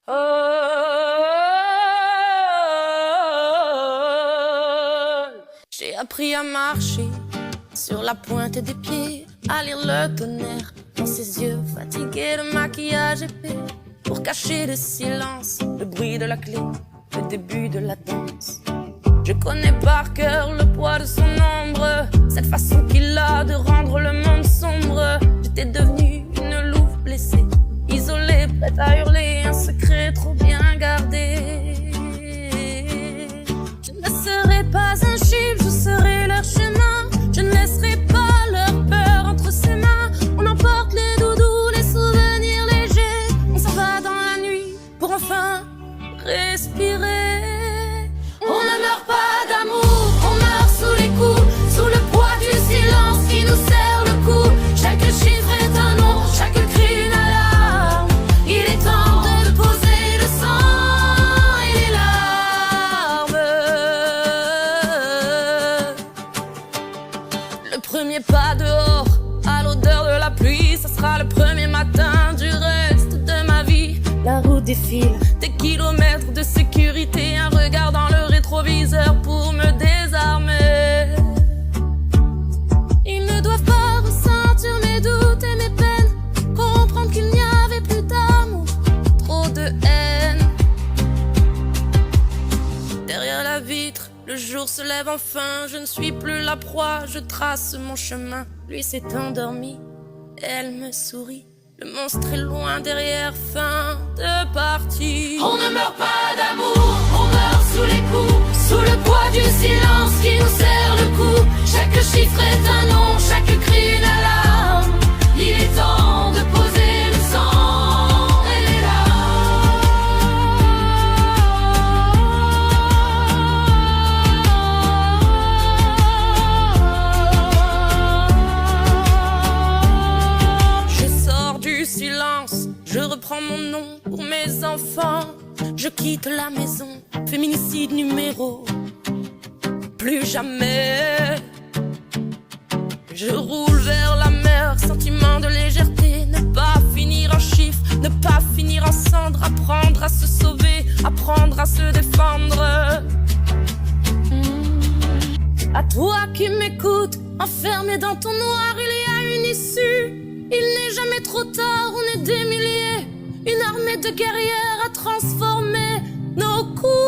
J'ai appris à marcher sur la pointe des pieds, à lire le tonnerre dans ses yeux fatigués de maquillage épais, pour cacher le silence, le bruit de la clé, le début de la danse. Je connais par cœur le poids de son ombre, cette façon qu'il a de rendre le monde sombre. J'étais devenue une louve blessée, isolée, prête à hurler, un secret trop bien gardé. Je ne serai pas un chiffre, je serai leur chemin. Je ne laisserai pas leur peur entre ses mains. On emporte les doudous, les souvenirs légers. On s'en va dans la nuit pour enfin respirer. On ne meurt pas d'amour, on meurt sous les coups, sous le poids du silence qui nous serre le cou. Chaque chiffre est un nom, chaque cri une alarme. Il est temps de poser le sang et les larmes. Le premier pas dehors, à l'odeur de la pluie, ce sera le premier matin du reste de ma vie. La route défile, des kilomètres de sécurité, un regard dans le rétroviseur pour me désarmer. Ils ne doivent pas ressentir mes doutes et mes peines, comprendre qu'il n'y avait plus d'amour, trop de haine. Derrière la vitre, le jour se lève enfin, je ne suis plus la proie, je trace mon chemin. Lui s'est endormi, elle me sourit. Le monstre est loin derrière, fin de partie. On ne meurt pas d'amour, on meurt sous les coups, sous le poids du silence qui nous serre le cou. Chaque chiffre est un nom, chaque cri une alarme. Il est temps de poser le sang et les silence, je reprends mon nom pour mes enfants. Je quitte la maison, féminicide numéro. Plus jamais. Je roule vers la mer, sentiment de légèreté. Ne pas finir en chiffre, ne pas finir en cendre. Apprendre à se sauver, apprendre à se défendre. À toi qui m'écoutes, enfermé dans ton noir, il y a une issue. Il n'est jamais trop tard, on est des milliers, une armée de guerrières à transformer nos coups.